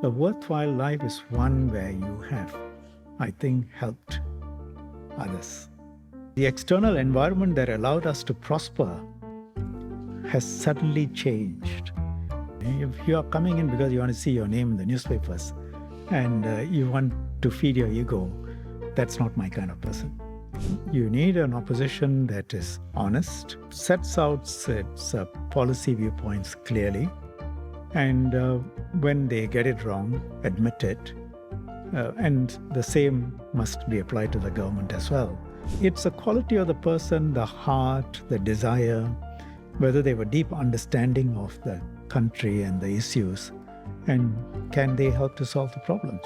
A worthwhile life is one where you have, I think, helped others. The external environment that allowed us to prosper has suddenly changed. If you are coming in because you want to see your name in the newspapers and you want to feed your ego, that's not my kind of person. You need an opposition that is honest, sets out its policy viewpoints clearly, and when they get it wrong, admit it. And the same must be applied to the government as well. It's the quality of the person, the heart, the desire, whether they have a deep understanding of the country and the issues, and can they help to solve the problems.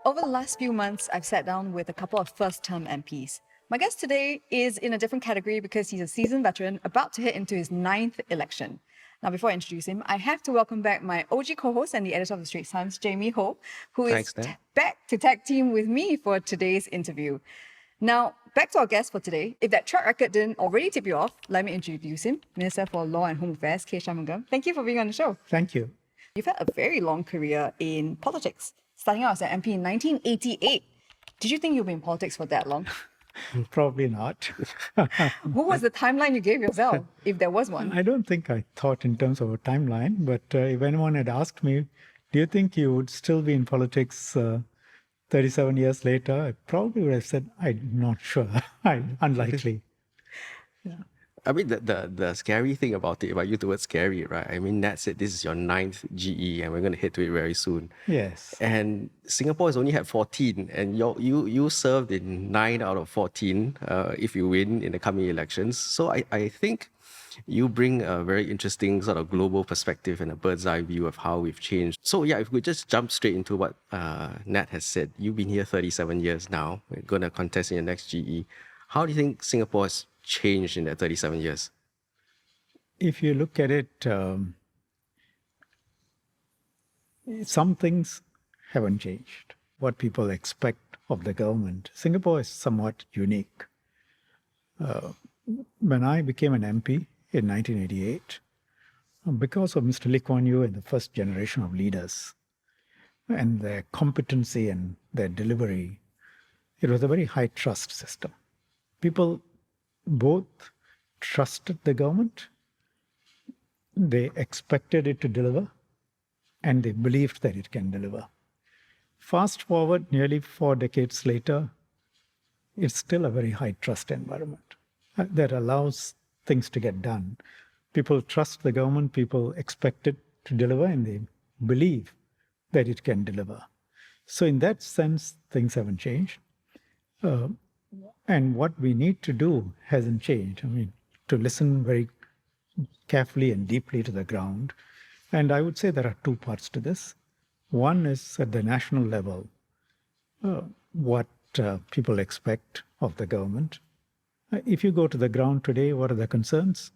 Over the last few months, I've sat down with a couple of first-term MPs. My guest today is in a different category because he's a seasoned veteran about to hit into his 9th election. Now, before I introduce him, I have to welcome back my OG co-host and the editor of the Straits Times, Jaime Ho, who is back to tag team with me for today's interview. Now, back to our guest for today. If that track record didn't already tip you off, let me introduce him, Minister for Law and Home Affairs, Mr Shanmugam. Thank you for being on the show. Thank you. You've had a very long career in politics, starting out as an MP in 1988. Did you think you'd be in politics for that long? Probably not. What was the timeline you gave yourself, if there was one? I don't think I thought in terms of a timeline, but if anyone had asked me, do you think you would still be in politics 37 years later, I probably would have said, I'm not sure. Unlikely. Yeah. I mean, the scary thing about it, you the word scary, right? I mean, Nat said this is your 9th GE and we're going to hit to it very soon. Yes. And Singapore has only had 14 and you served in 9 out of 14 if you win in the coming elections. So I think you bring a very interesting sort of global perspective and a bird's eye view of how we've changed. So yeah, if we just jump straight into what Nat has said, you've been here 37 years now, we're going to contest in the next GE. How do you think Singapore has changed in that 37 years? If you look at it, some things haven't changed. What people expect of the government. Singapore is somewhat unique. When I became an MP in 1988, because of Mr. Lee Kuan Yew and the first generation of leaders and their competency and their delivery, it was a very high trust system. People both trusted the government, they expected it to deliver, and they believed that it can deliver. Fast forward nearly 4 decades later, it's still a very high trust environment that allows things to get done. People trust the government, people expect it to deliver, and they believe that it can deliver. So in that sense, things haven't changed. And what we need to do hasn't changed. I mean, to listen very carefully and deeply to the ground. And I would say there are 2 parts to this. One is at the national level, what people expect of the government. If you go to the ground today, what are the concerns?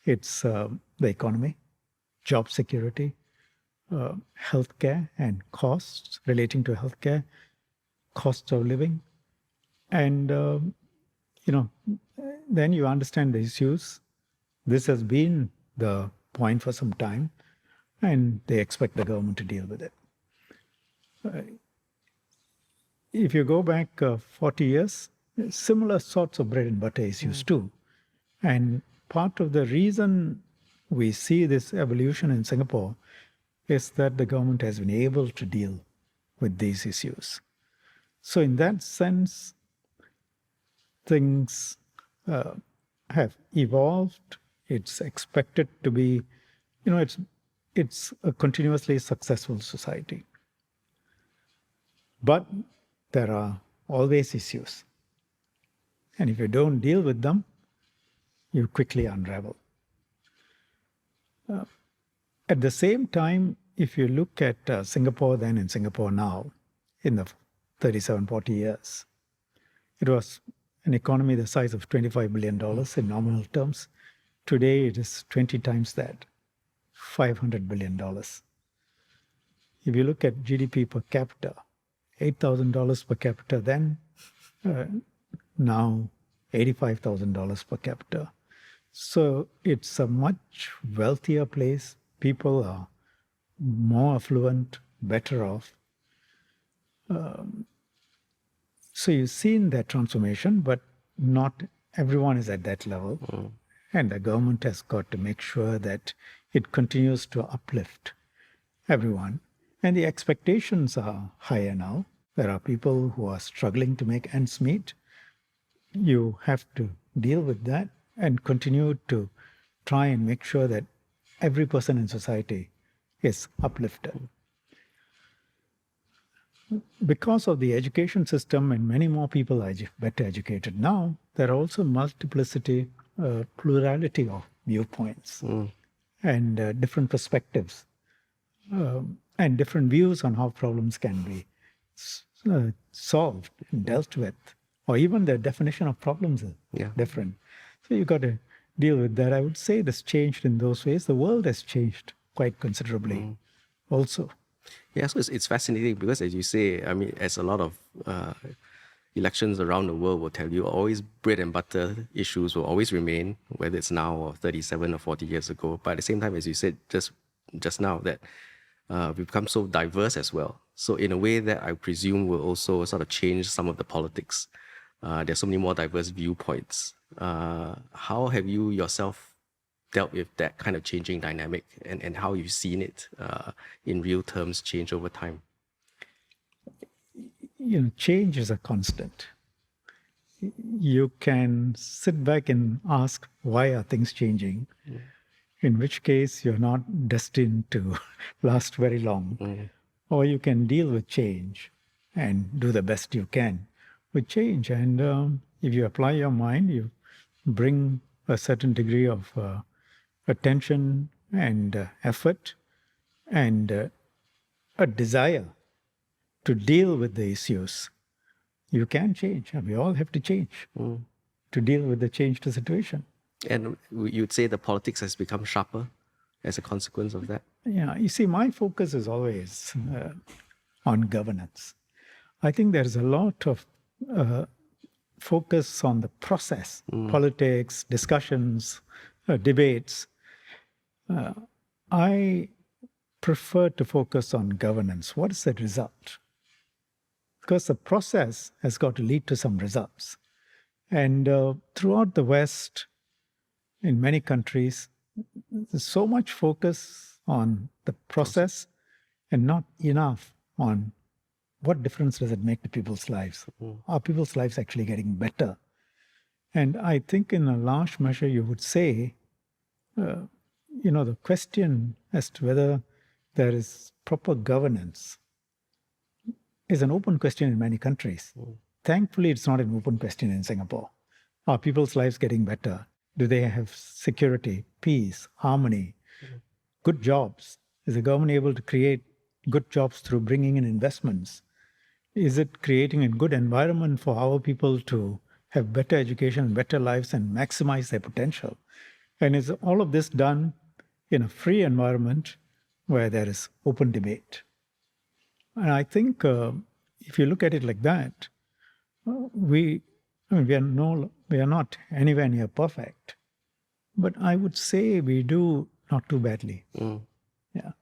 It's the economy, job security, healthcare and costs relating to healthcare, costs of living. And, then you understand the issues. This has been the point for some time, and they expect the government to deal with it. If you go back 40 years, similar sorts of bread and butter issues too. And part of the reason we see this evolution in Singapore is that the government has been able to deal with these issues. So in that sense, things have evolved. It's expected to be, it's a continuously successful society. But there are always issues. And if you don't deal with them, you quickly unravel. At the same time, if you look at Singapore then and Singapore now, in the 37, 40 years, it was an economy the size of $25 billion in nominal terms. Today, it is 20 times that, $500 billion. If you look at GDP per capita, $8,000 per capita then, now $85,000 per capita. So it's a much wealthier place. People are more affluent, better off. So you've seen that transformation, but not everyone is at that level. And the government has got to make sure that it continues to uplift everyone. And the expectations are higher now. There are people who are struggling to make ends meet. You have to deal with that and continue to try and make sure that every person in society is uplifted. Because of the education system and many more people are better educated now, there are also multiplicity, plurality of viewpoints and different perspectives and different views on how problems can be solved and dealt with, or even the definition of problems is different. So you've got to deal with that. I would say it has changed in those ways. The world has changed quite considerably also. Yeah, so it's fascinating because, as you say, I mean, as a lot of elections around the world will tell you, always bread and butter issues will always remain, whether it's now or 37 or 40 years ago. But at the same time, as you said just now, that we've become so diverse as well. So in a way that I presume will also sort of change some of the politics. There's so many more diverse viewpoints. How have you yourself dealt with that kind of changing dynamic and how you've seen it in real terms change over time? Change is a constant. You can sit back and ask, why are things changing? In which case, you're not destined to last very long. Or you can deal with change and do the best you can with change. And if you apply your mind, you bring a certain degree of attention and effort and a desire to deal with the issues, you can change. And we all have to change to deal with the changed situation. And you'd say the politics has become sharper as a consequence of that? Yeah, you see, my focus is always on governance. I think there's a lot of focus on the process, politics, discussions, debates. I prefer to focus on governance. What is the result? Because the process has got to lead to some results. And throughout the West, in many countries, there's so much focus on the process and not enough on what difference does it make to people's lives. Are people's lives actually getting better? And I think in a large measure, you would say, the question as to whether there is proper governance is an open question in many countries. Thankfully, it's not an open question in Singapore. Are people's lives getting better? Do they have security, peace, harmony, good jobs? Is the government able to create good jobs through bringing in investments? Is it creating a good environment for our people to have better education, better lives, and maximize their potential? And is all of this done in a free environment where there is open debate? And I think if you look at it like that, we are not anywhere near perfect, but I would say we do not too badly. Yeah.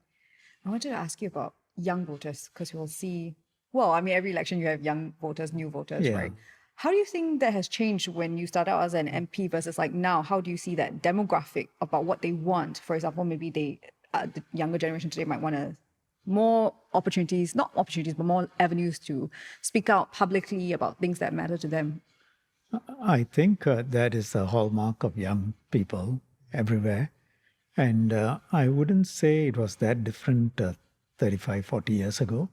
I wanted to ask you about young voters, because we'll see, every election you have young voters, new voters, right? How do you think that has changed when you started out as an MP versus like now? How do you see that demographic about what they want? For example, maybe the younger generation today might want more opportunities, not opportunities, but more avenues to speak out publicly about things that matter to them. I think that is a hallmark of young people everywhere. And I wouldn't say it was that different 35, 40 years ago.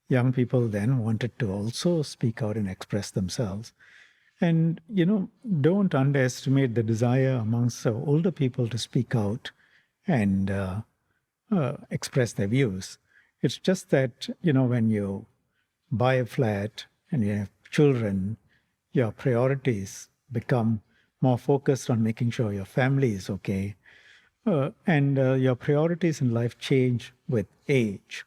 Young people then wanted to also speak out and express themselves. And, don't underestimate the desire amongst older people to speak out and express their views. It's just that, when you buy a flat and you have children, your priorities become more focused on making sure your family is okay. And your priorities in life change with age.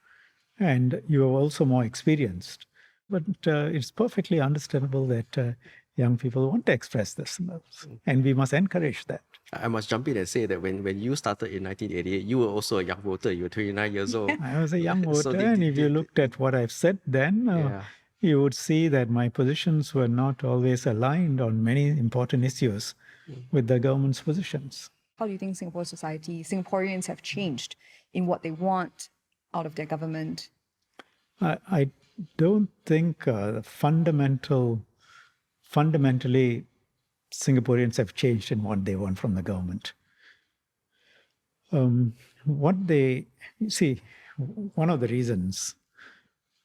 And you are also more experienced. But it's perfectly understandable that young people want to express themselves. And we must encourage that. I must jump in and say that when you started in 1988, you were also a young voter. You were 29 years old. I was a young So voter, and if you looked at what I've said then, yeah. you would see that my positions were not always aligned on many important issues with the government's positions. How do you think Singapore society, Singaporeans have changed in what they want out of their government? I don't think fundamentally Singaporeans have changed in what they want from the government. What they see, one of the reasons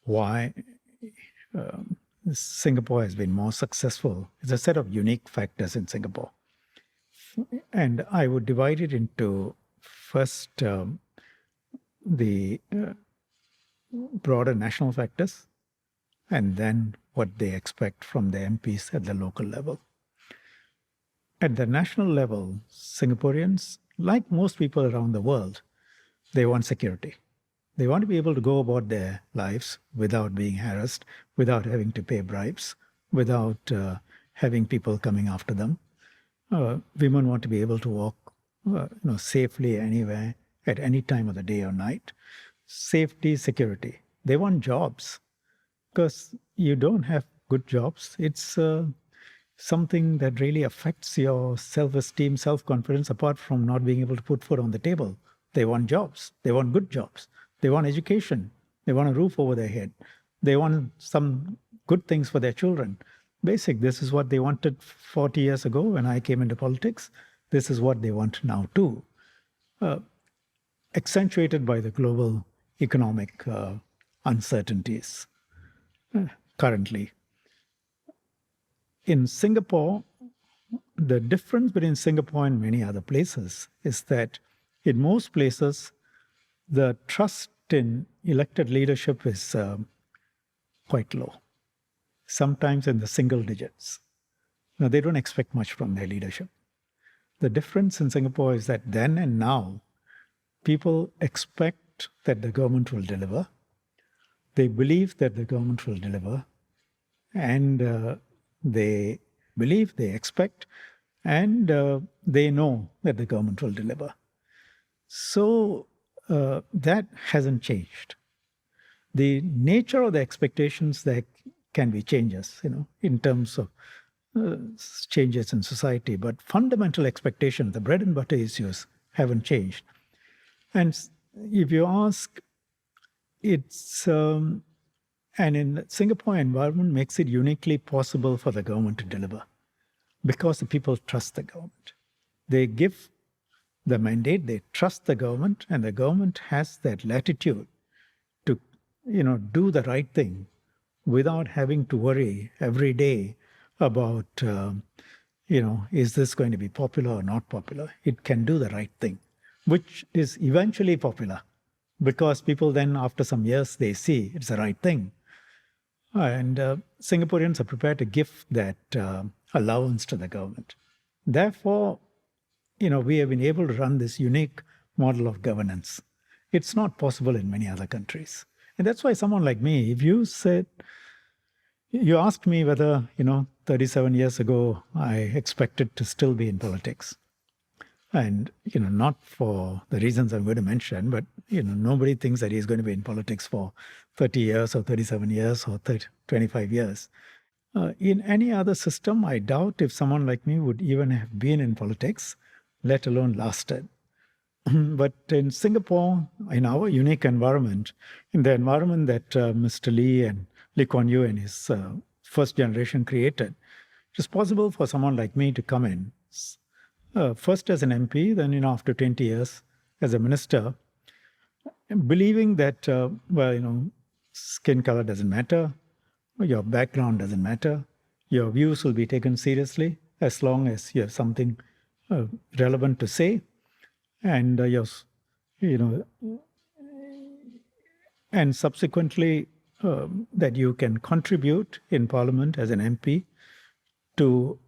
why Singapore has been more successful is a set of unique factors in Singapore. And I would divide it into first the broader national factors, and then what they expect from the MPs at the local level. At the national level, Singaporeans, like most people around the world, they want security. They want to be able to go about their lives without being harassed, without having to pay bribes, without having people coming after them. Women want to be able to walk safely anywhere, at any time of the day or night. Safety, security. They want jobs, because you don't have good jobs. It's something that really affects your self-esteem, self-confidence, apart from not being able to put food on the table. They want jobs. They want good jobs. They want education. They want a roof over their head. They want some good things for their children. Basic, this is what they wanted 40 years ago when I came into politics. This is what they want now too. Accentuated by the global economic uncertainties currently. In Singapore, the difference between Singapore and many other places is that in most places, the trust in elected leadership is quite low, sometimes in the single digits. Now, they don't expect much from their leadership. The difference in Singapore is that then and now, people expect that the government will deliver. They believe that the government will deliver. And they believe, they expect, and they know that the government will deliver. So that hasn't changed. The nature of the expectations, there can be changes, in terms of changes in society, but fundamental expectations, the bread and butter issues, haven't changed. And if you ask, it's and in Singapore environment makes it uniquely possible for the government to deliver, because the people trust the government. They give the mandate, they trust the government, and the government has that latitude to, do the right thing without having to worry every day about, is this going to be popular or not popular? It can do the right thing, which is eventually popular, because people then, after some years, they see it's the right thing. And Singaporeans are prepared to give that allowance to the government. Therefore, we have been able to run this unique model of governance. It's not possible in many other countries. And that's why someone like me, if you asked me whether, 37 years ago, I expected to still be in politics. And, not for the reasons I'm going to mention, but, nobody thinks that he's going to be in politics for 30 years or 37 years or 25 years. In any other system, I doubt if someone like me would even have been in politics, let alone lasted. But in Singapore, in our unique environment, in the environment that Mr. Lee and Lee Kuan Yew and his first generation created, it is possible for someone like me to come in, first as an MP, then, after 20 years as a minister, believing that, skin color doesn't matter, your background doesn't matter, your views will be taken seriously as long as you have something relevant to say, and and subsequently that you can contribute in Parliament as an MP to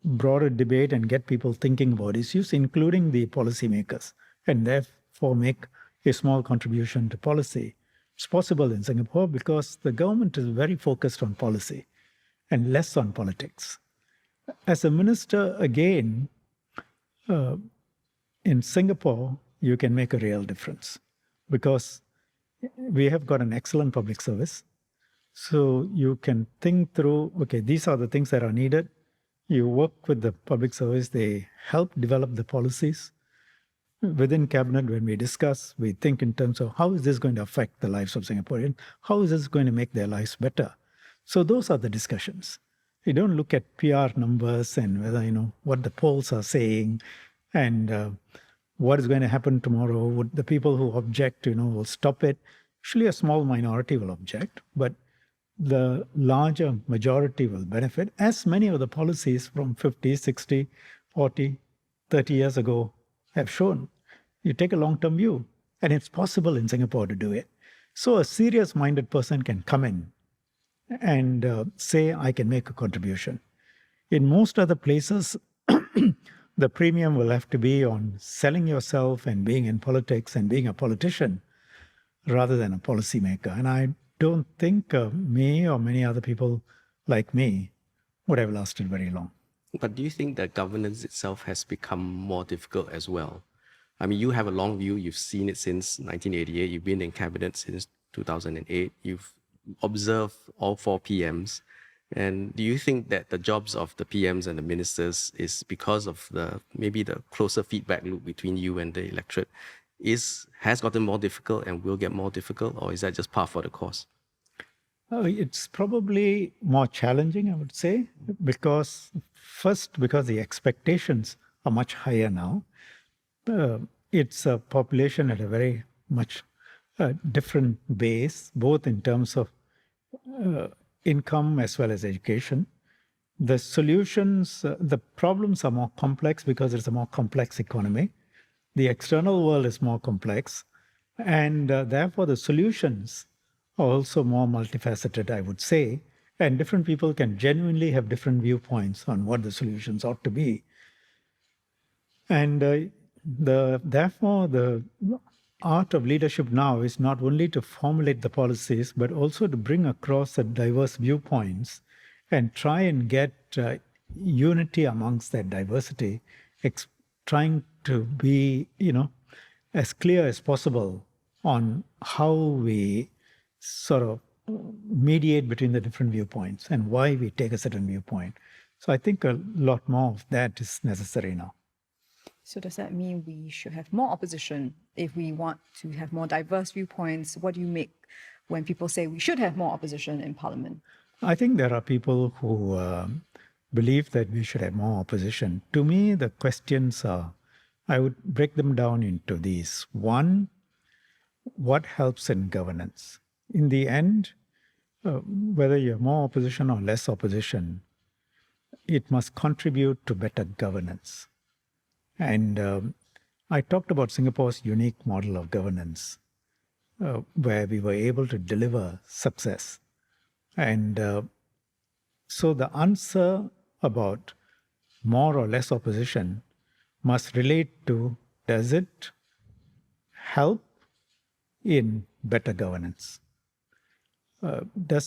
broader debate and get people thinking about issues, including the policymakers, and therefore make a small contribution to policy. It's possible in Singapore because the government is very focused on policy and less on politics. As a minister, again, in Singapore, you can make a real difference because we have got an excellent public service. So you can think through, okay, these are the things that are needed. You work with the public service, they help develop the policies. Within cabinet, when we discuss, we think in terms of how is this going to affect the lives of Singaporeans? How is this going to make their lives better? So those are the discussions. We don't look at PR numbers and whether, what the polls are saying and what is going to happen tomorrow. Would the people who object, will stop it? Usually a small minority will object, but the larger majority will benefit, as many of the policies from 50, 60, 40, 30 years ago have shown. You take a long-term view, and it's possible in Singapore to do it. So a serious-minded person can come in and say, I can make a contribution. In most other places, the premium will have to be on selling yourself and being in politics and being a politician rather than a policymaker. And I don't think me or many other people like me would have lasted very long. But do you think that governance itself has become more difficult as well? I mean, you have a long view. You've seen it since 1988. You've been in cabinet since 2008. You've observed all 4 PMs. And do you think that the jobs of the PMs and the ministers is because of maybe the closer feedback loop between you and the electorate has gotten more difficult and will get more difficult, or is that just par for the course? It's probably more challenging, I would say, because the expectations are much higher now. It's a population at a very much different base, both in terms of income as well as education. The solutions, the problems are more complex because it's a more complex economy. The external world is more complex, and therefore the solutions are also more multifaceted, I would say, and different people can genuinely have different viewpoints on what the solutions ought to be. And therefore, the art of leadership now is not only to formulate the policies, but also to bring across the diverse viewpoints and try and get unity amongst that diversity, trying to be, as clear as possible on how we sort of mediate between the different viewpoints and why we take a certain viewpoint. So I think a lot more of that is necessary now. So does that mean we should have more opposition if we want to have more diverse viewpoints? What do you make when people say we should have more opposition in Parliament? I think there are people who believe that we should have more opposition. To me, the questions are, I would break them down into these. One, what helps in governance? In the end, whether you have more opposition or less opposition, it must contribute to better governance. And I talked about Singapore's unique model of governance, where we were able to deliver success. And so the answer about more or less opposition must relate to, does it help in better governance? There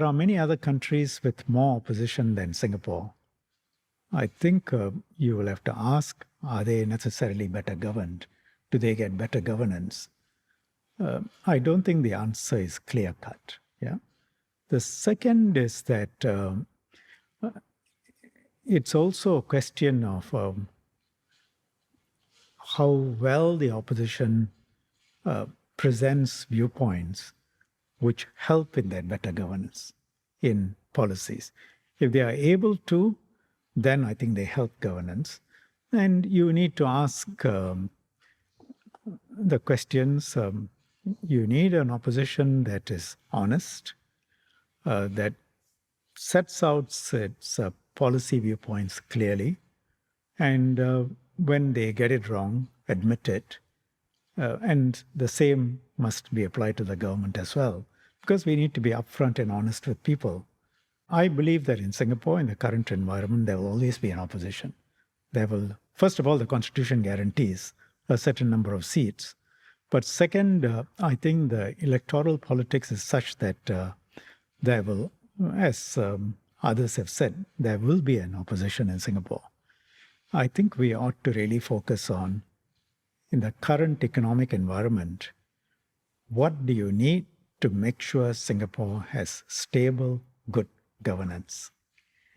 are many other countries with more opposition than Singapore. I think you will have to ask, are they necessarily better governed? Do they get better governance? I don't think the answer is clear-cut. Yeah. The second is that it's also a question of how well the opposition presents viewpoints which help in that better governance in policies. If they are able to, then I think they help governance. And you need to ask the questions. You need an opposition that is honest, that sets out its policy viewpoints clearly, and when they get it wrong, admit it. And the same must be applied to the government as well, because we need to be upfront and honest with people. I believe that in Singapore, in the current environment, there will always be an opposition. First of all, the Constitution guarantees a certain number of seats. But second, I think the electoral politics is such that there will, as others have said, there will be an opposition in Singapore. I think we ought to really focus on, in the current economic environment, what do you need to make sure Singapore has stable, good governance?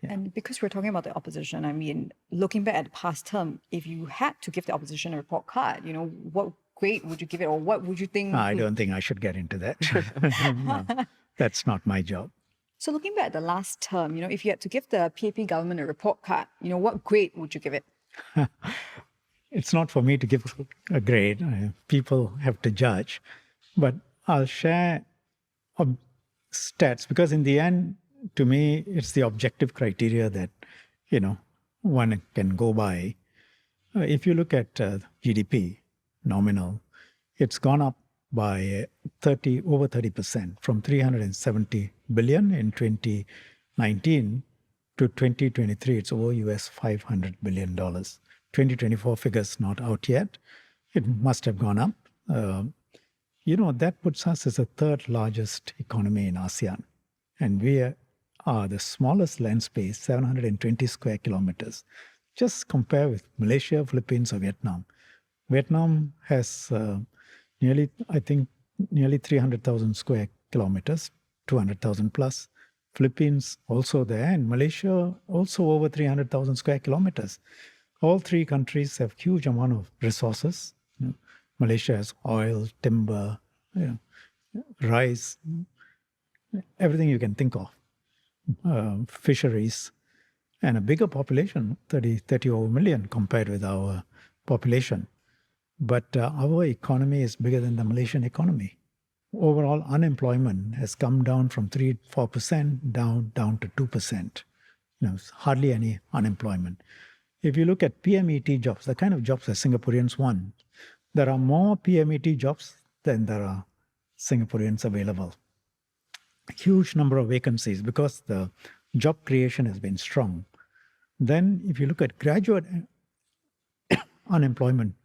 And because we're talking about the opposition, I mean, looking back at the past term, if you had to give the opposition a report card, what grade would you give it, or what would you think? I don't think I should get into that. No, that's not my job. So looking back at the last term, if you had to give the PAP government a report card, what grade would you give it? It's not for me to give a grade. People have to judge. But I'll share stats, because in the end, to me, it's the objective criteria that, one can go by. If you look at GDP, nominal, it's gone up by over 30%, from 370 billion in 2019 to 2023. It's over US $500 billion. 2024 figures not out yet. It must have gone up. That puts us as the third largest economy in ASEAN. And we are the smallest land space, 720 square kilometers. Just compare with Malaysia, Philippines, or Vietnam. Vietnam has nearly 300,000 square kilometers, 200,000 plus. Philippines also there, and Malaysia also over 300,000 square kilometers. All three countries have huge amount of resources. Malaysia has oil, timber, rice, everything you can think of, fisheries, and a bigger population, 30 over million compared with our population. But our economy is bigger than the Malaysian economy. Overall unemployment has come down from 3-4% down to 2%. Hardly any unemployment. If you look at PMET jobs, the kind of jobs that Singaporeans want, there are more PMET jobs than there are Singaporeans available. A huge number of vacancies because the job creation has been strong. Then if you look at graduate unemployment,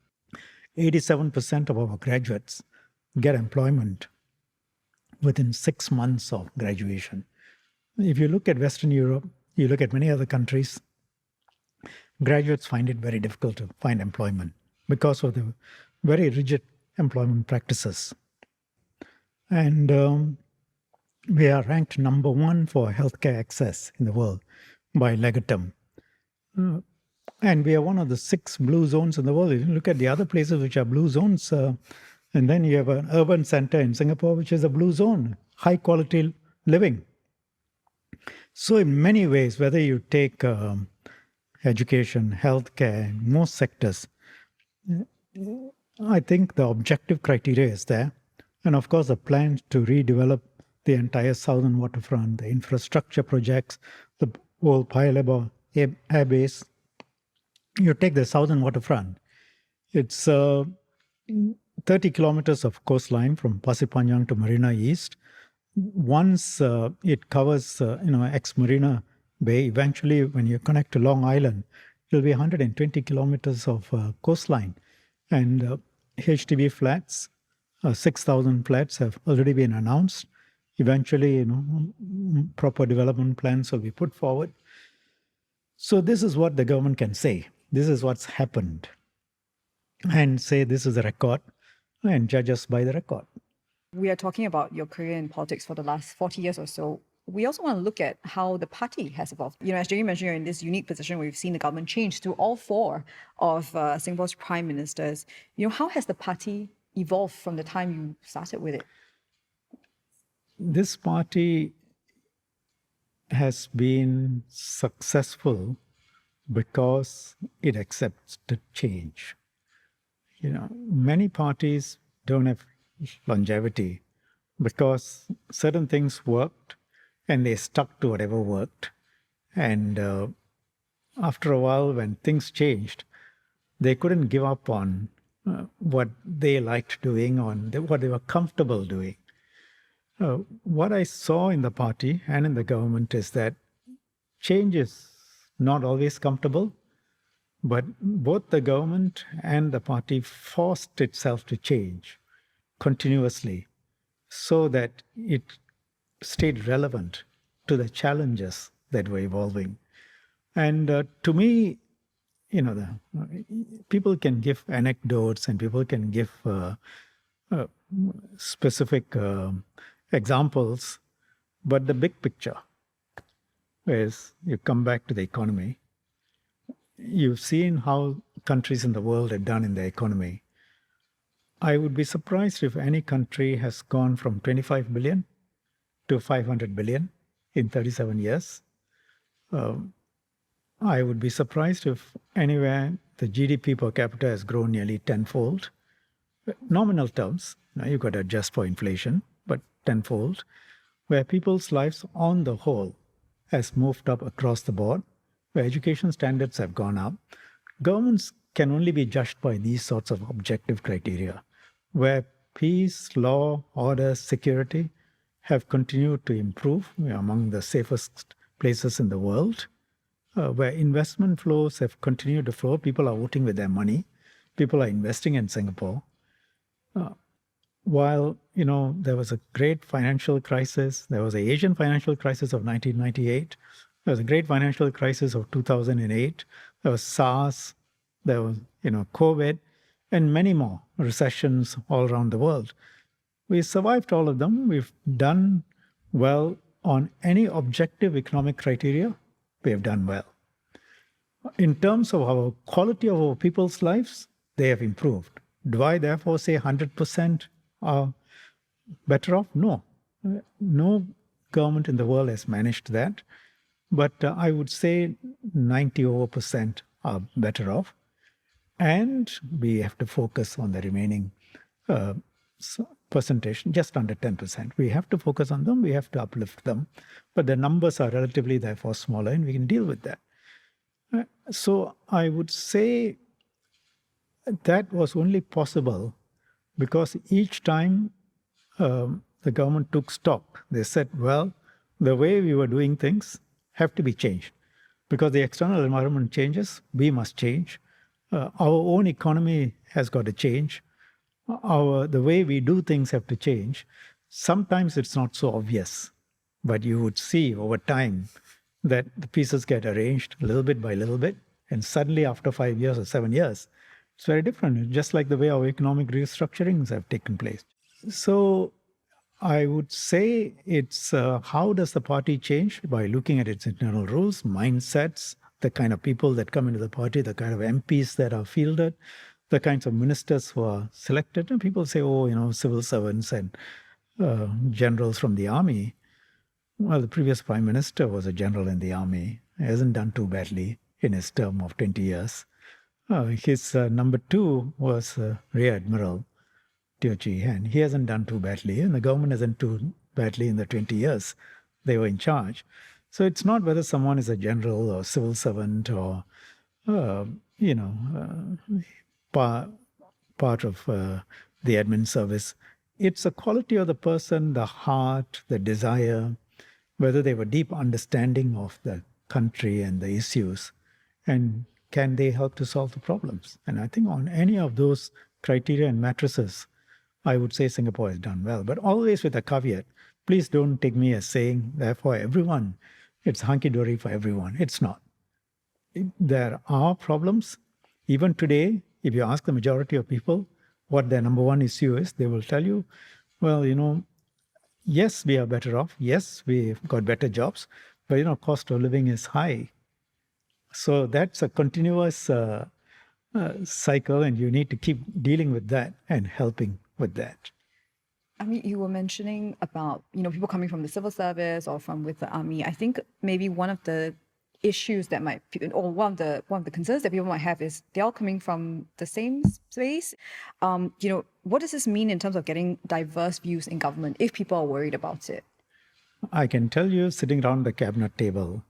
87% of our graduates get employment within 6 months of graduation. If you look at Western Europe, you look at many other countries, graduates find it very difficult to find employment because of the very rigid employment practices. And we are ranked number 1 for healthcare access in the world by Legatum. And we are one of the 6 blue zones in the world. If you look at the other places which are blue zones, and then you have an urban center in Singapore, which is a blue zone, high quality living. So in many ways, whether you take education, healthcare, most sectors, I think the objective criteria is there. And of course, the plan to redevelop the entire southern waterfront, the infrastructure projects, the old Paya Lebar Air Base. You take the southern waterfront, it's 30 kilometers of coastline from Pasir Panjang to Marina East. Once it covers, ex-Marina Bay, eventually when you connect to Long Island, it will be 120 kilometers of coastline. And HDB flats, 6,000 flats have already been announced. Eventually, proper development plans will be put forward. So this is what the government can say. This is what's happened. And say this is a record and judge us by the record. We are talking about your career in politics for the last 40 years or so. We also want to look at how the party has evolved. As Jamie mentioned, you're in this unique position where we've seen the government change through all 4 of Singapore's prime ministers. How has the party evolved from the time you started with it? This party has been successful because it accepts the change. Many parties don't have longevity because certain things worked and they stuck to whatever worked. And after a while, when things changed, they couldn't give up on what they liked doing, on what they were comfortable doing. What I saw in the party and in the government is that change is not always comfortable, but both the government and the party forced itself to change continuously so that it stayed relevant to the challenges that were evolving. And to me, people can give anecdotes and people can give uh, specific examples, but the big picture is you come back to the economy. You've seen how countries in the world have done in the economy. I would be surprised if any country has gone from 25 billion to 500 billion in 37 years. I would be surprised if anywhere the GDP per capita has grown nearly tenfold. Nominal terms, now you've got to adjust for inflation, but tenfold, where people's lives on the whole has moved up across the board, where education standards have gone up. Governments can only be judged by these sorts of objective criteria, where peace, law, order, security have continued to improve. We are among the safest places in the world, where investment flows have continued to flow. People are voting with their money. People are investing in Singapore. While, there was a great financial crisis, there was the Asian financial crisis of 1998, there was a great financial crisis of 2008, there was SARS, there was, COVID, and many more recessions all around the world. We survived all of them. We've done well on any objective economic criteria. We have done well. In terms of our quality of our people's lives, they have improved. Do I therefore say 100% are better off? No. No government in the world has managed that. But I would say 90% are better off. And we have to focus on the remaining percentage, just under 10%. We have to focus on them. We have to uplift them. But the numbers are relatively, therefore, smaller, and we can deal with that. So I would say that was only possible because each time the government took stock, they said, well, the way we were doing things have to be changed. Because the external environment changes, we must change. Our own economy has got to change. The way we do things have to change. Sometimes it's not so obvious, but you would see over time that the pieces get arranged little bit by little bit, and suddenly after 5 years or 7 years, it's very different, just like the way our economic restructurings have taken place. So I would say it's how does the party change? By looking at its internal rules, mindsets, the kind of people that come into the party, the kind of MPs that are fielded, the kinds of ministers who are selected. And people say, civil servants and generals from the army. Well, the previous prime minister was a general in the army. He hasn't done too badly in his term of 20 years. His number two was Rear Admiral Teo Chee Hean. He hasn't done too badly, and the government hasn't too badly in the 20 years they were in charge. So it's not whether someone is a general or civil servant or, part of the admin service. It's the quality of the person, the heart, the desire, whether they have a deep understanding of the country and the issues, and can they help to solve the problems? And I think on any of those criteria and matrices, I would say Singapore has done well. But always with a caveat, please don't take me as saying, therefore, everyone, it's hunky-dory for everyone. It's not. There are problems. Even today, if you ask the majority of people what their number one issue is, they will tell you, well, yes, we are better off. Yes, we've got better jobs. But, cost of living is high. So that's a continuous cycle, and you need to keep dealing with that and helping with that. I mean, you were mentioning about, people coming from the civil service or from with the army. I think maybe one of the issues that might, or one of the concerns that people might have is they're all coming from the same space. What does this mean in terms of getting diverse views in government if people are worried about it? I can tell you, sitting around the cabinet table,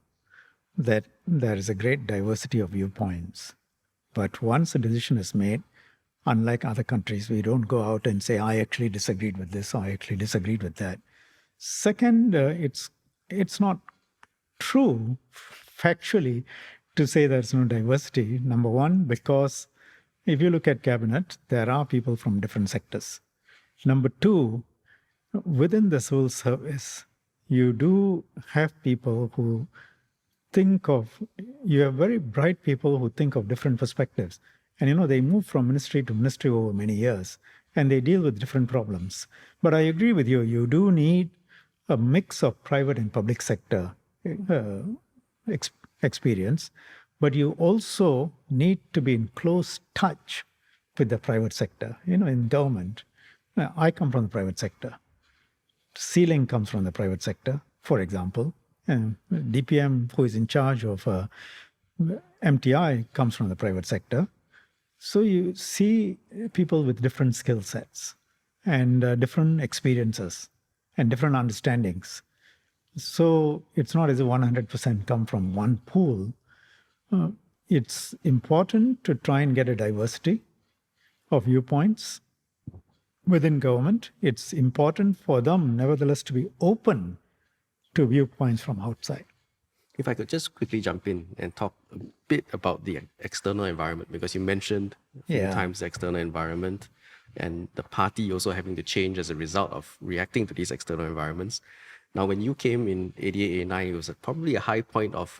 that there is a great diversity of viewpoints. But once a decision is made, unlike other countries, we don't go out and say, I actually disagreed with this, or I actually disagreed with that. Second, it's not true, factually, to say there's no diversity. Number one, because if you look at cabinet, there are people from different sectors. Number two, within the civil service, you do have people who you have very bright people who think of different perspectives. And they move from ministry to ministry over many years and they deal with different problems. But I agree with you, you do need a mix of private and public sector uh, experience, but you also need to be in close touch with the private sector. In government, I come from the private sector. Sealing comes from the private sector, for example. And DPM, who is in charge of MTI, comes from the private sector. So you see people with different skill sets and different experiences and different understandings. So it's not as if 100% come from one pool. It's important to try and get a diversity of viewpoints within government. It's important for them, nevertheless, to be open to viewpoints from outside. If I could just quickly jump in and talk a bit about the external environment, because you mentioned a few times the external environment and the party also having to change as a result of reacting to these external environments. Now, when you came in 88, 89, it was probably a high point of,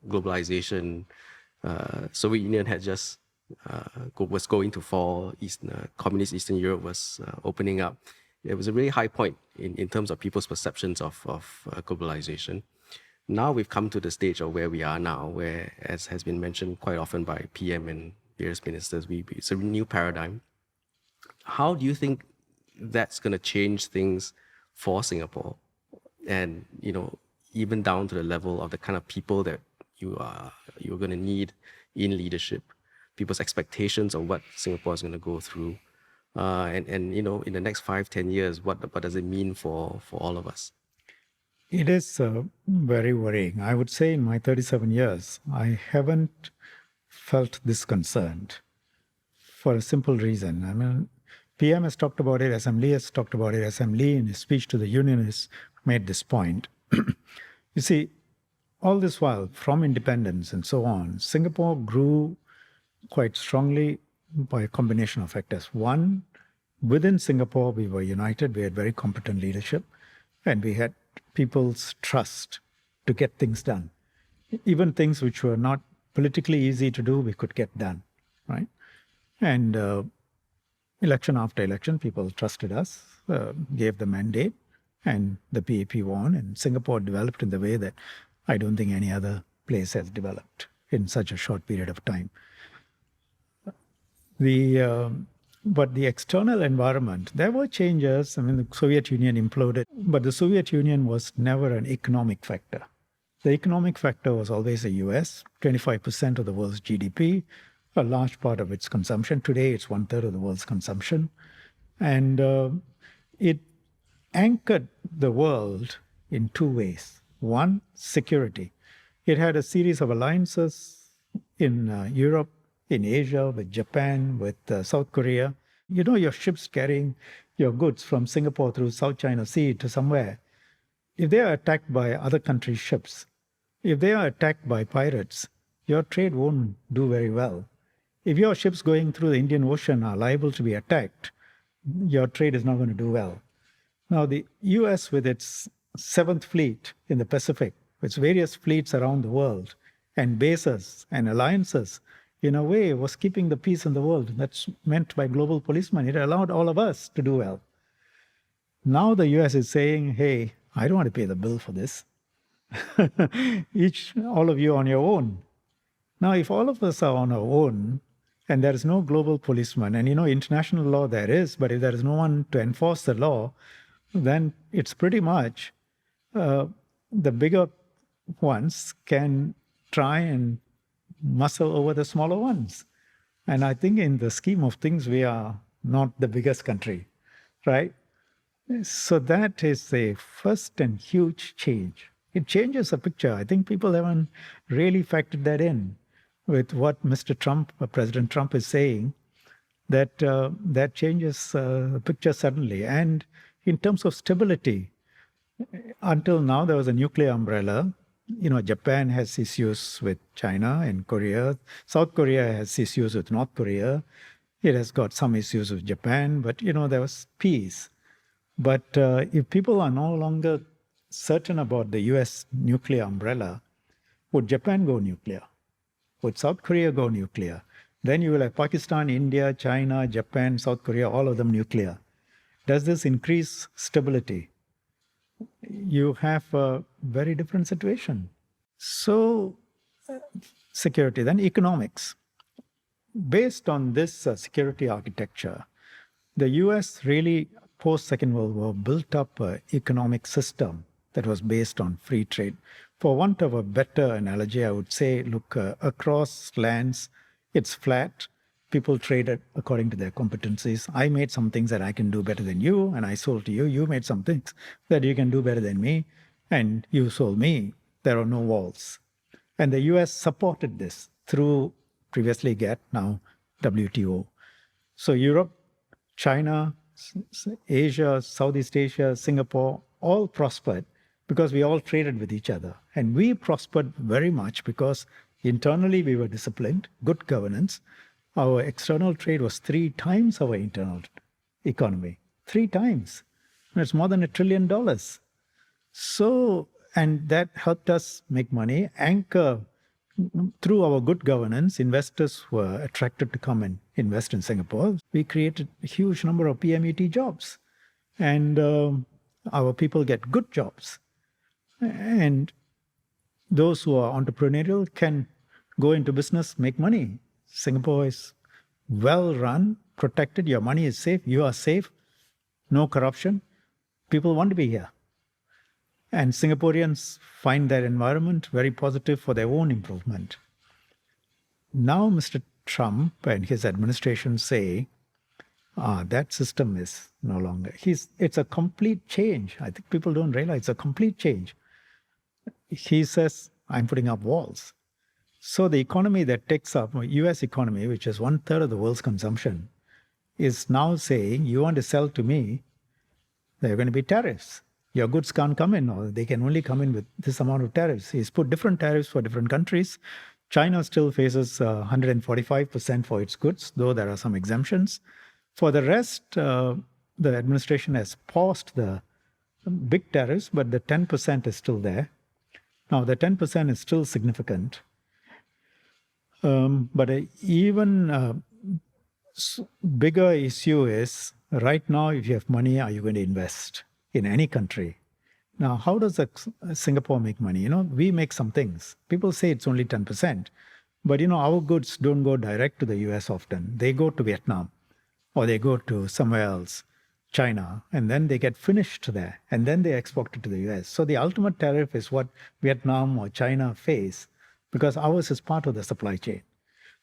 globalization. Soviet Union had just was going to fall. Communist Eastern Europe was opening up. It was a really high point in terms of people's perceptions of globalization. Now we've come to the stage of where we are now, where, as has been mentioned quite often by PM and various ministers, it's a new paradigm. How do you think that's going to change things for Singapore? And, even down to the level of the kind of people that you're going to need in leadership, people's expectations of what Singapore is going to go through. And in the next 5-10 years, what does it mean for all of us? It is very worrying. I would say in my 37 years, I haven't felt this concerned for a simple reason. I mean, PM has talked about it, SM Lee has talked about it, SM Lee in his speech to the unionists made this point. You see, all this while, from independence and so on, Singapore grew quite strongly by a combination of factors. One, within Singapore, we were united, we had very competent leadership, and we had people's trust to get things done. Even things which were not politically easy to do, we could get done, right? And election after election, people trusted us, gave the mandate, and the PAP won, and Singapore developed in the way that I don't think any other place has developed in such a short period of time. But the external environment, there were changes. I mean, the Soviet Union imploded, but the Soviet Union was never an economic factor. The economic factor was always the US, 25% of the world's GDP, a large part of its consumption. Today, it's 1/3 of the world's consumption. And it anchored the world in two ways. One, security. It had a series of alliances in Europe, in Asia, with Japan, with South Korea. Your ships carrying your goods from Singapore through South China Sea to somewhere. If they are attacked by other countries' ships, if they are attacked by pirates, your trade won't do very well. If your ships going through the Indian Ocean are liable to be attacked, your trade is not going to do well. Now, the US, with its 7th Fleet in the Pacific, with various fleets around the world, and bases and alliances, in a way, was keeping the peace in the world. That's meant by global policemen. It allowed all of us to do well. Now the US is saying, hey, I don't want to pay the bill for this. All of you on your own. Now, if all of us are on our own, and there is no global policeman, and international law there is, but if there is no one to enforce the law, then it's pretty much the bigger ones can try and muscle over the smaller ones. And I think in the scheme of things, we are not the biggest country, right? So that is a first and huge change. It changes the picture. I think people haven't really factored that in with what Mr. Trump, President Trump is saying, that that changes the picture suddenly. And in terms of stability, until now, there was a nuclear umbrella. Japan has issues with China and Korea. South Korea has issues with North Korea. It has got some issues with Japan, but, there was peace. But if people are no longer certain about the US nuclear umbrella, would Japan go nuclear? Would South Korea go nuclear? Then you will have Pakistan, India, China, Japan, South Korea, all of them nuclear. Does this increase stability? You have a very different situation. So, security, then economics. Based on this security architecture, the US really, post Second World War, built up an economic system that was based on free trade. For want of a better analogy, I would say, look, across lands, it's flat. People traded according to their competencies. I made some things that I can do better than you, and I sold to you. You made some things that you can do better than me, and you sold me. There are no walls. And the US supported this through previously GATT, now WTO. So Europe, China, Asia, Southeast Asia, Singapore, all prospered because we all traded with each other. And we prospered very much because internally we were disciplined, good governance. Our external trade was 3 times our internal economy. 3 times. It's more than $1 trillion. So, and that helped us make money, anchor. Through our good governance, investors were attracted to come and invest in Singapore. We created a huge number of PMET jobs, and our people get good jobs. And those who are entrepreneurial can go into business, make money. Singapore is well run, protected. Your money is safe. You are safe. No corruption. People want to be here. And Singaporeans find that environment very positive for their own improvement. Now Mr. Trump and his administration say, that system is no longer. It's a complete change. I think people don't realize it's a complete change. He says, I'm putting up walls. So the economy that takes up, US economy, which is 1/3 of the world's consumption, is now saying, you want to sell to me, there are going to be tariffs. Your goods can't come in, or they can only come in with this amount of tariffs. He's put different tariffs for different countries. China still faces 145% for its goods, though there are some exemptions. For the rest, the administration has paused the big tariffs, but the 10% is still there. Now, the 10% is still significant. But even bigger issue is, right now, if you have money, are you going to invest in any country? Now, how does Singapore make money? We make some things. People say it's only 10%. But, our goods don't go direct to the US often. They go to Vietnam, or they go to somewhere else, China, and then they get finished there, and then they export it to the US. So the ultimate tariff is what Vietnam or China face, because ours is part of the supply chain.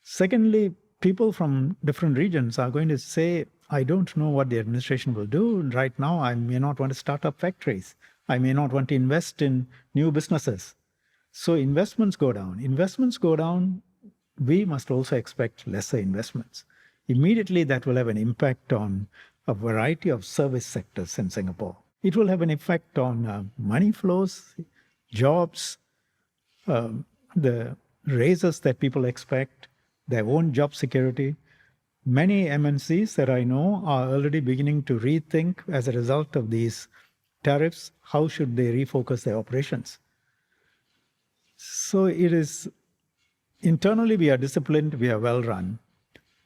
Secondly, people from different regions are going to say, I don't know what the administration will do. Right now, I may not want to start up factories. I may not want to invest in new businesses. So investments go down. Investments go down, we must also expect lesser investments. Immediately, that will have an impact on a variety of service sectors in Singapore. It will have an effect on money flows, jobs, the raises that people expect, their own job security. Many MNCs that I know are already beginning to rethink, as a result of these tariffs, how should they refocus their operations. So it is, internally we are disciplined, we are well run,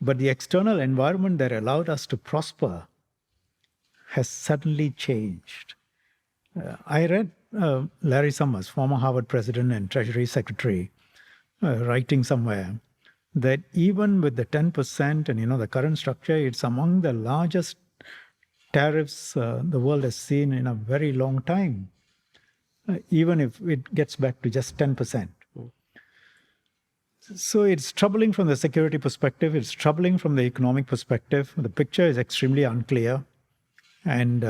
but the external environment that allowed us to prosper has suddenly changed. I read Larry Summers, former Harvard president and Treasury Secretary, writing somewhere that even with the 10% and the current structure, it's among the largest tariffs the world has seen in a very long time, even if it gets back to just 10%. So it's troubling from the security perspective, it's troubling from the economic perspective. The picture is extremely unclear. And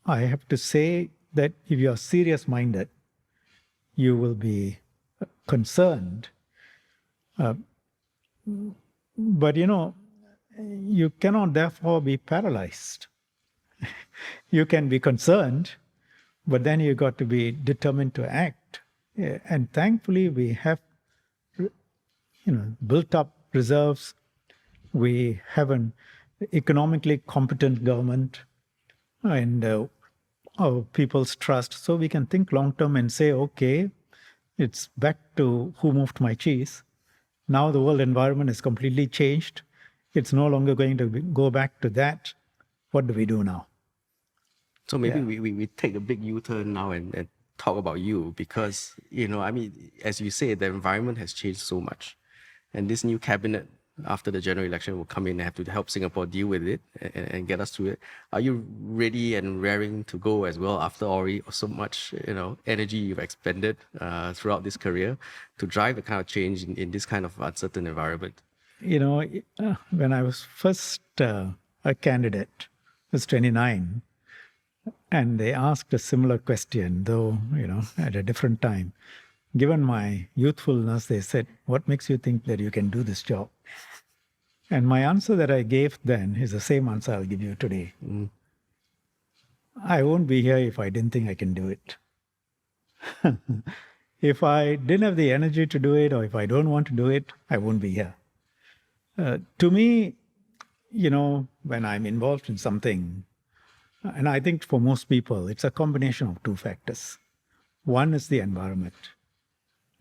I have to say that if you are serious-minded, you will be concerned. But you cannot therefore be paralyzed. You can be concerned, but then you got to be determined to act. And thankfully, we have built up reserves. We have an economically competent government, and people's trust. So we can think long term and say, okay, it's back to who moved my cheese. Now the world environment is completely changed. It's no longer going to go back to that. What do we do now? So maybe Yeah. we take a big U-turn now and talk about you because, I mean, as you say, the environment has changed so much. And this new cabinet after the general election will come in and have to help Singapore deal with it and get us through it. Are you ready and raring to go as well after already so much, energy you've expended throughout this career to drive the kind of change in this kind of uncertain environment? When I was first a candidate, I was 29, and they asked a similar question, though, at a different time. Given my youthfulness, they said, what makes you think that you can do this job? And my answer that I gave then is the same answer I'll give you today. I won't be here if I didn't think I can do it. If I didn't have the energy to do it, or if I don't want to do it, I won't be here. To me, when I'm involved in something, and I think for most people, it's a combination of two factors. One is the environment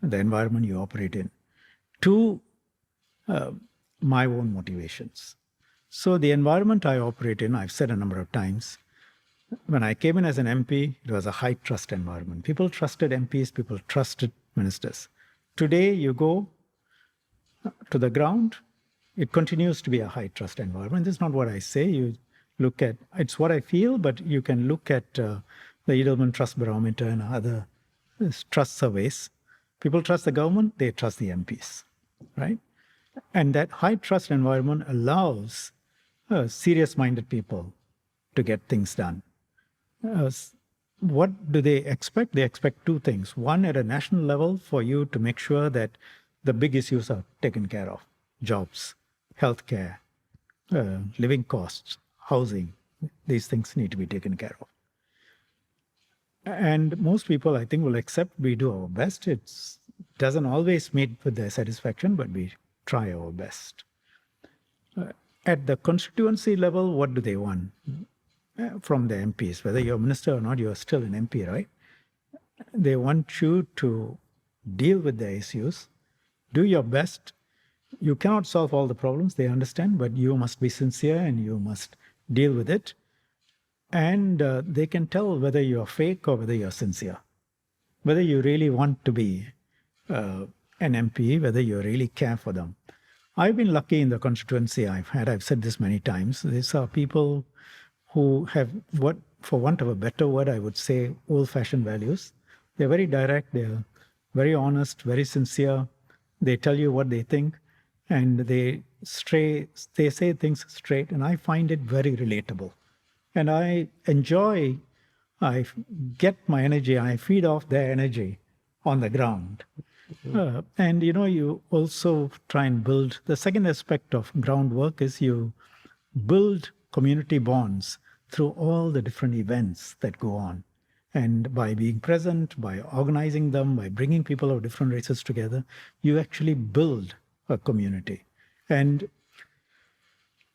you operate in. Two, my own motivations. So the environment I operate in, I've said a number of times, when I came in as an MP, it was a high trust environment. People trusted MPs, people trusted ministers. Today, you go to the ground, it continues to be a high trust environment. This is not what I say. You look at, it's what I feel, but you can look at the Edelman Trust Barometer and other trust surveys. People trust the government, they trust the MPs, right? And that high trust environment allows serious-minded people to get things done. What do they expect? They expect two things. One, at a national level, for you to make sure that the big issues are taken care of. Jobs, healthcare, living costs, housing. These things need to be taken care of. And most people, I think, will accept we do our best. It doesn't always meet with their satisfaction, but we try our best. At the constituency level, what do they want from the MPs? Whether you're a minister or not, you're still an MP, right? They want you to deal with the issues, do your best. You cannot solve all the problems, they understand, but you must be sincere and you must deal with it. And they can tell whether you're fake or whether you're sincere, whether you really want to be an MP, whether you really care for them. I've been lucky in the constituency I've had. I've said this many times. These are people who have, what, for want of a better word, I would say old-fashioned values. They're very direct, they're very honest, very sincere. They tell you what they think, and they say things straight, and I find it very relatable. And I enjoy, I get my energy, I feed off their energy on the ground. And you also try and build, the second aspect of groundwork is you build community bonds through all the different events that go on. And by being present, by organizing them, by bringing people of different races together, you actually build a community. And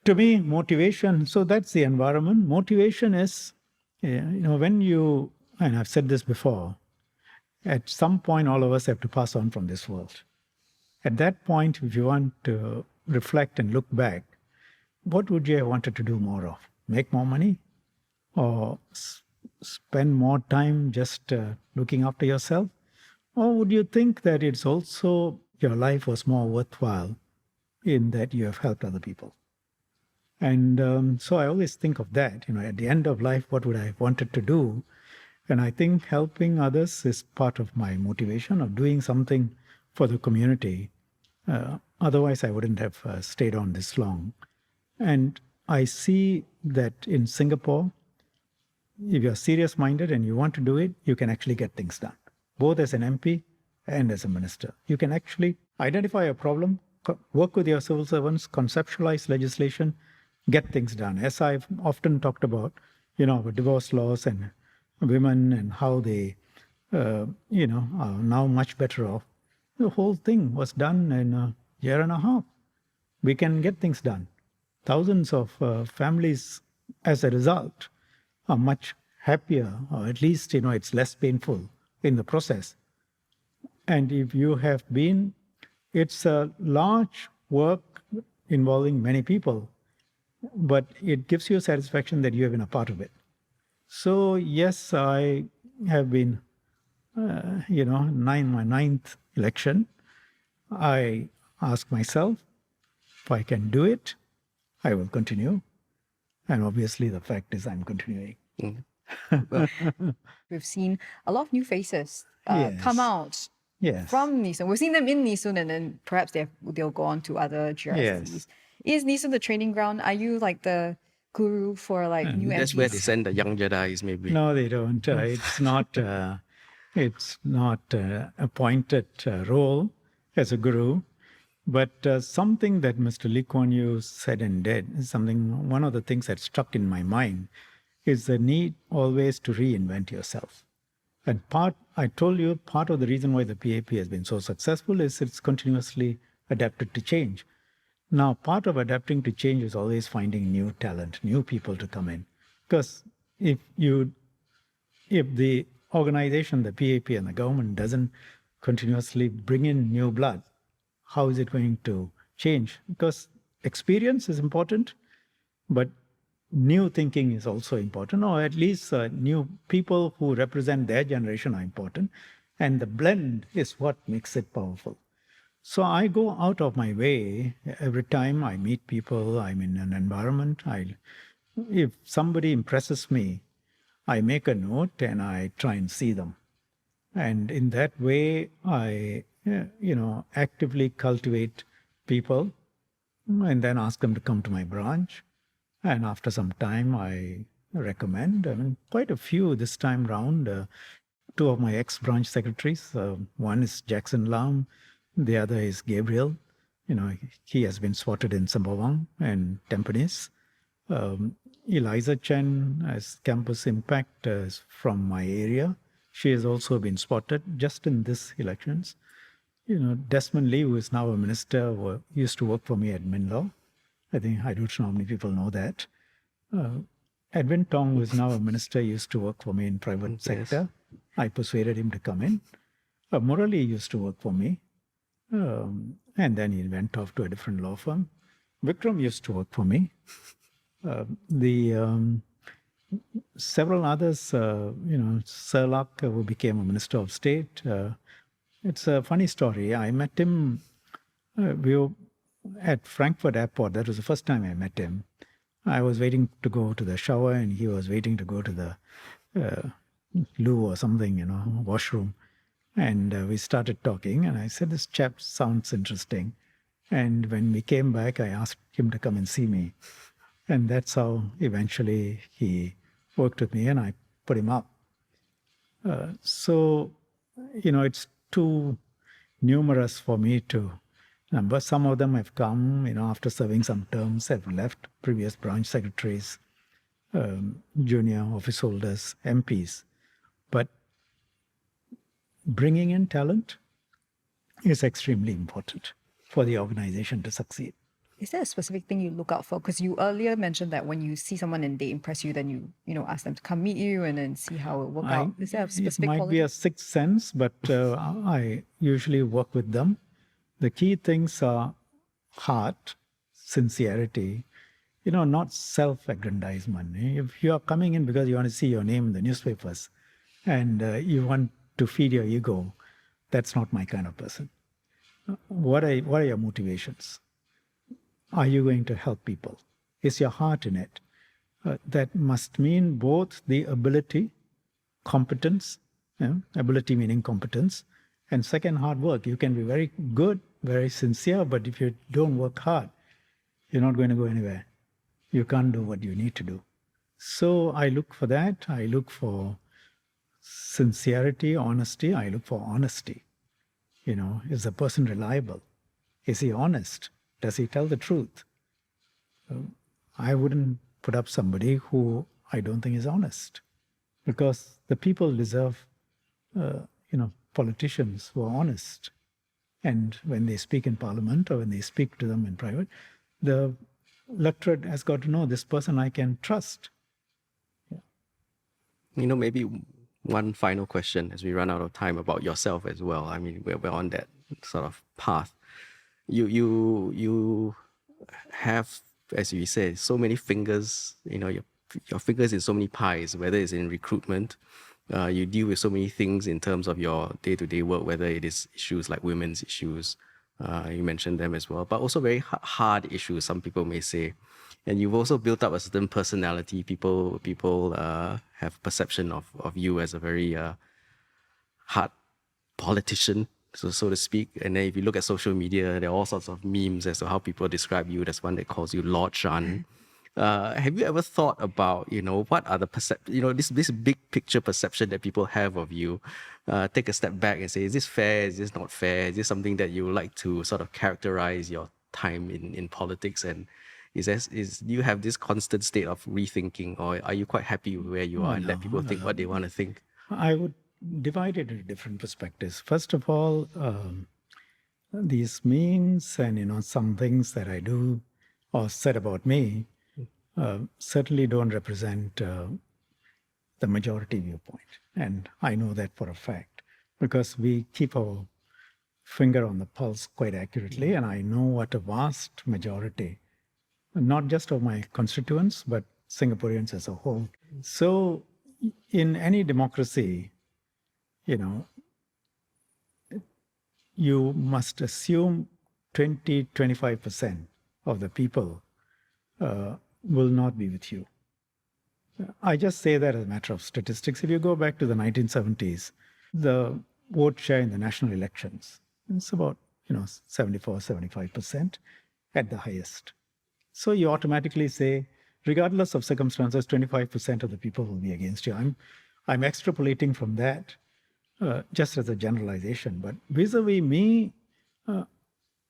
to me, motivation, so that's the environment. Motivation is, when you, and I've said this before, at some point, all of us have to pass on from this world. At that point, if you want to reflect and look back, what would you have wanted to do more of? Make more money? Or spend more time just looking after yourself? Or would you think that it's also your life was more worthwhile in that you have helped other people? And so I always think of that, at the end of life, what would I have wanted to do? And I think helping others is part of my motivation of doing something for the community. Otherwise, I wouldn't have stayed on this long. And I see that in Singapore, if you're serious-minded and you want to do it, you can actually get things done, both as an MP and as a minister. You can actually identify a problem, work with your civil servants, conceptualize legislation, get things done. As I've often talked about, with divorce laws and women and how they, are now much better off. The whole thing was done in a year and a half. We can get things done. Thousands of families, as a result, are much happier, or at least, it's less painful in the process. And if you have been, it's a large work involving many people, but it gives you a satisfaction that you have been a part of it. So yes, I have been, my ninth election. I ask myself, if I can do it, I will continue. And obviously the fact is I'm continuing. We've seen a lot of new faces Yes. come out Yes. from Nee Soon. We've seen them in Nee Soon, and then perhaps they'll go on to other GRCs. Yes. Is Nee Soon the training ground? Are you like the guru for like new That's MPs? where they send the young Jedis, maybe. No, they don't. It's not. It's not appointed role as a guru, but something that Mr. Lee Kuan Yew said and did. One of the things that stuck in my mind is the need always to reinvent yourself. And I told you, part of the reason why the PAP has been so successful is it's continuously adapted to change. Now, part of adapting to change is always finding new talent, new people to come in. Because if the organization, the PAP and the government doesn't continuously bring in new blood, how is it going to change? Because experience is important, but new thinking is also important, or at least new people who represent their generation are important. And the blend is what makes it powerful. So I go out of my way every time I meet people, I'm in an environment. If somebody impresses me, I make a note and I try and see them. And in that way, I, actively cultivate people and then ask them to come to my branch. And after some time, I recommend, quite a few this time round. Two of my ex-branch secretaries, one is Jackson Lam, the other is Gabriel. He has been spotted in Sembawang and Tampines. Eliza Chen as campus impact is from my area. She has also been spotted just in this elections. Desmond Lee, who is now a minister, used to work for me at MinLaw. I don't know how many people know that. Edwin Tong, who is now a minister, used to work for me in private sector. I persuaded him to come in. Murali used to work for me. And then he went off to a different law firm. Vikram used to work for me. Several others, Serlak, who became a Minister of State. It's a funny story. I met him we were at Frankfurt Airport. That was the first time I met him. I was waiting to go to the shower and he was waiting to go to the loo or something, washroom. And we started talking and I said, this chap sounds interesting. And when we came back, I asked him to come and see me. And that's how eventually he worked with me and I put him up. So, it's too numerous for me to number. Some of them have come, after serving some terms, have left, previous branch secretaries, junior office holders, MPs. But bringing in talent is extremely important for the organization to succeed. Is there a specific thing you look out for? Because you earlier mentioned that when you see someone and they impress you, then you ask them to come meet you and then see how it works out. Is there a specific It might quality? be a sixth sense, but I usually work with them. The key things are heart, sincerity, not self-aggrandizement. If you are coming in because you want to see your name in the newspapers and you want to feed your ego, that's not my kind of person. What are your motivations? Are you going to help people? Is your heart in it? That must mean both the ability, competence, ability meaning competence, and second, hard work. You can be very good, very sincere, but if you don't work hard, you're not going to go anywhere. You can't do what you need to do. So I look for that. I look for sincerity, honesty. I look for honesty. Is the person reliable? Is he honest? Does he tell the truth? I wouldn't put up somebody who I don't think is honest, because the people deserve, politicians who are honest. And when they speak in Parliament or when they speak to them in private, the electorate has got to know this person I can trust. Maybe one final question as we run out of time about yourself as well. I mean, we're on that sort of path. You have, as you said, so many fingers, your fingers in so many pies, whether it's in recruitment, you deal with so many things in terms of your day-to-day work, whether it is issues like women's issues, you mentioned them as well, but also very hard issues, some people may say. And you've also built up a certain personality. People have perception of you as a very hard politician, so to speak. And then if you look at social media, there are all sorts of memes as to how people describe you. There's one that calls you Lord Shan. Have you ever thought about, what are the this big picture perception that people have of you? Take a step back and say, is this fair? Is this not fair? Is this something that you would like to sort of characterize your time in politics? And do you have this constant state of rethinking, or are you quite happy where you are and let people think what they want to think? I would divide it into different perspectives. First of all, these memes and some things that I do or said about me certainly don't represent the majority viewpoint. And I know that for a fact because we keep our finger on the pulse quite accurately. And I know what a vast majority, not just of my constituents, but Singaporeans as a whole. So in any democracy, you must assume 20-25% of the people will not be with you. I just say that as a matter of statistics. If you go back to the 1970s, the vote share in the national elections, it's about 74-75% at the highest. So you automatically say, regardless of circumstances, 25% of the people will be against you. I'm extrapolating from that just as a generalization. But vis-a-vis me,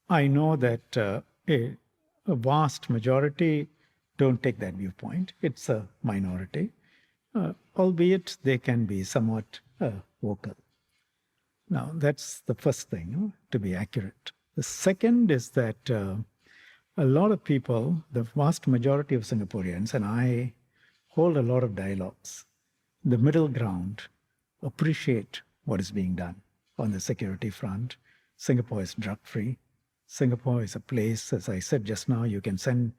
I know that a vast majority don't take that viewpoint. It's a minority, albeit they can be somewhat vocal. Now, that's the first thing, to be accurate. The second is that a lot of people, the vast majority of Singaporeans, and I hold a lot of dialogues, the middle ground, appreciate what is being done on the security front. Singapore is drug-free. Singapore is a place, as I said just now, you can send,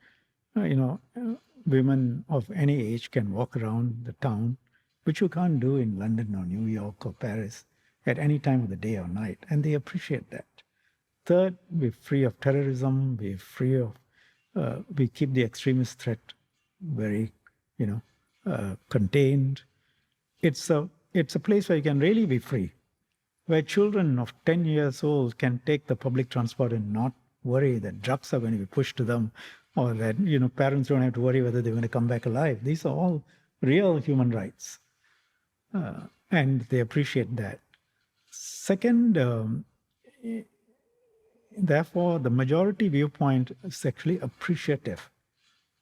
women of any age can walk around the town, which you can't do in London or New York or Paris at any time of the day or night, and they appreciate that. Third, we're free of terrorism, we're free of, we keep the extremist threat very, contained. It's a place where you can really be free, where children of 10 years old can take the public transport and not worry that drugs are going to be pushed to them, or that, parents don't have to worry whether they're going to come back alive. These are all real human rights. And they appreciate that. Second, therefore, the majority viewpoint is actually appreciative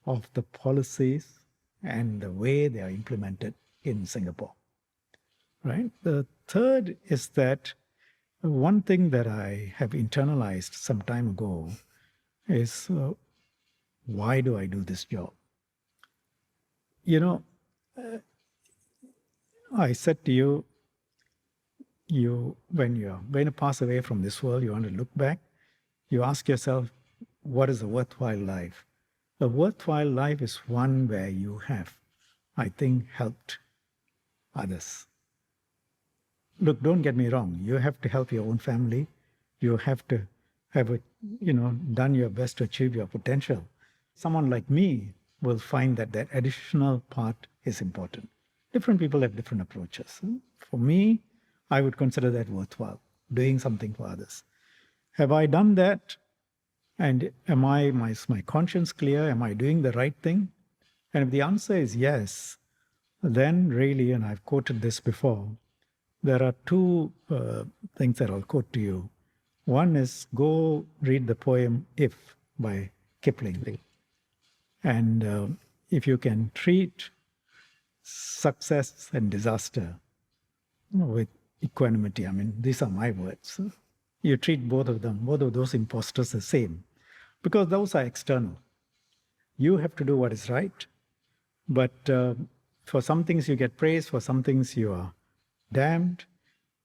of the policies and the way they are implemented in Singapore. Right? The third is that one thing that I have internalized some time ago is why do I do this job? I said to you, when you're going to pass away from this world, you want to look back, you ask yourself, what is a worthwhile life? A worthwhile life is one where you have, I think, helped others. Look, don't get me wrong. You have to help your own family. You have to have, done your best to achieve your potential. Someone like me will find that that additional part is important. Different people have different approaches. For me, I would consider that worthwhile, doing something for others. Have I done that? And is my conscience clear? Am I doing the right thing? And if the answer is yes, then really, and I've quoted this before, there are two things that I'll quote to you. One is go read the poem If by Kipling. And if you can treat success and disaster with equanimity, these are my words. You treat both of those imposters the same, because those are external. You have to do what is right, but For some things you get praise, for some things you are damned.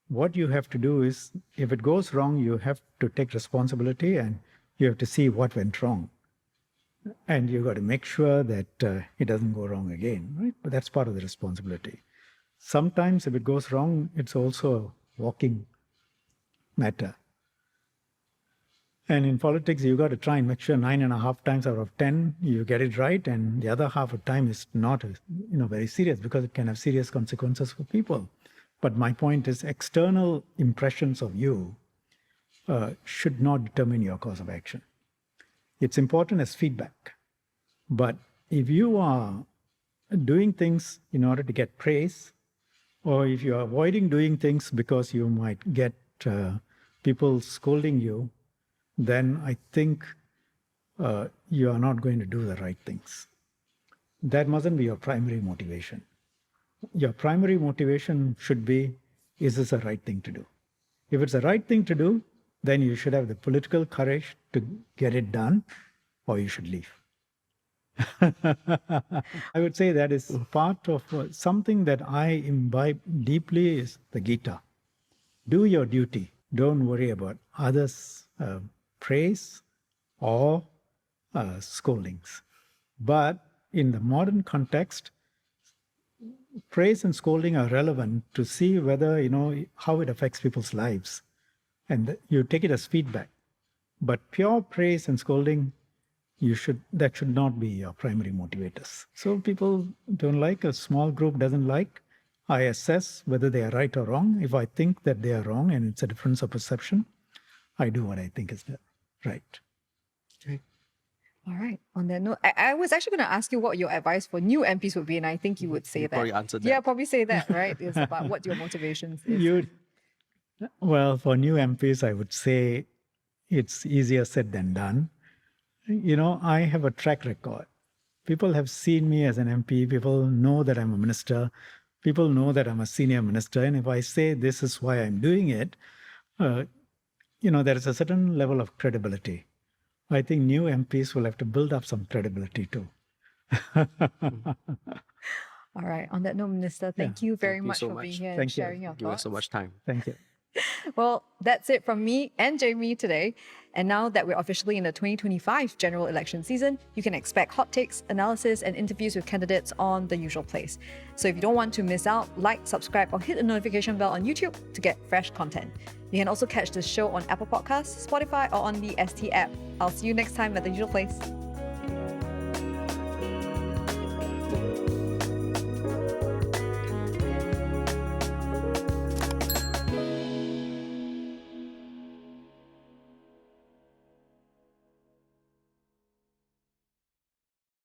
What you have to do is, if it goes wrong, you have to take responsibility and you have to see what went wrong. And you've got to make sure that it doesn't go wrong again, right? But that's part of the responsibility. Sometimes if it goes wrong, it's also a walking matter. And in politics, you've got to try and make sure 9.5 times out of 10 you get it right, and the other half of the time is not very serious, because it can have serious consequences for people. But my point is, external impressions of you should not determine your course of action. It's important as feedback. But if you are doing things in order to get praise, or if you're avoiding doing things because you might get people scolding you, then I think you are not going to do the right things. That mustn't be your primary motivation. Your primary motivation should be, is this the right thing to do? If it's the right thing to do, then you should have the political courage to get it done, or you should leave. I would say that is part of something that I imbibe deeply is the Gita. Do your duty. Don't worry about others' praise or scoldings. But in the modern context, praise and scolding are relevant to see whether, how it affects people's lives. And you take it as feedback. But pure praise and scolding, that should not be your primary motivators. So people don't like, a small group doesn't like. I assess whether they are right or wrong. If I think that they are wrong and it's a difference of perception, I do what I think is right. Okay. All right. On that note, I was actually going to ask you what your advice for new MPs would be, and I think you would say that. Probably answered that. Yeah, probably say that, right? It's about what your motivations is. Well, for new MPs, I would say it's easier said than done. I have a track record. People have seen me as an MP. People know that I'm a minister. People know that I'm a senior minister. And if I say this is why I'm doing it, there is a certain level of credibility. I think new MPs will have to build up some credibility too. All right. On that note, Minister, thank you very much for being here and sharing your thoughts. Give us so much time. Thank you. Well, that's it from me and Jaime today. And now that we're officially in the 2025 general election season, you can expect hot takes, analysis, and interviews with candidates on the usual place. So if you don't want to miss out, like, subscribe, or hit the notification bell on YouTube to get fresh content. You can also catch this show on Apple Podcasts, Spotify, or on the ST app. I'll see you next time at the usual place.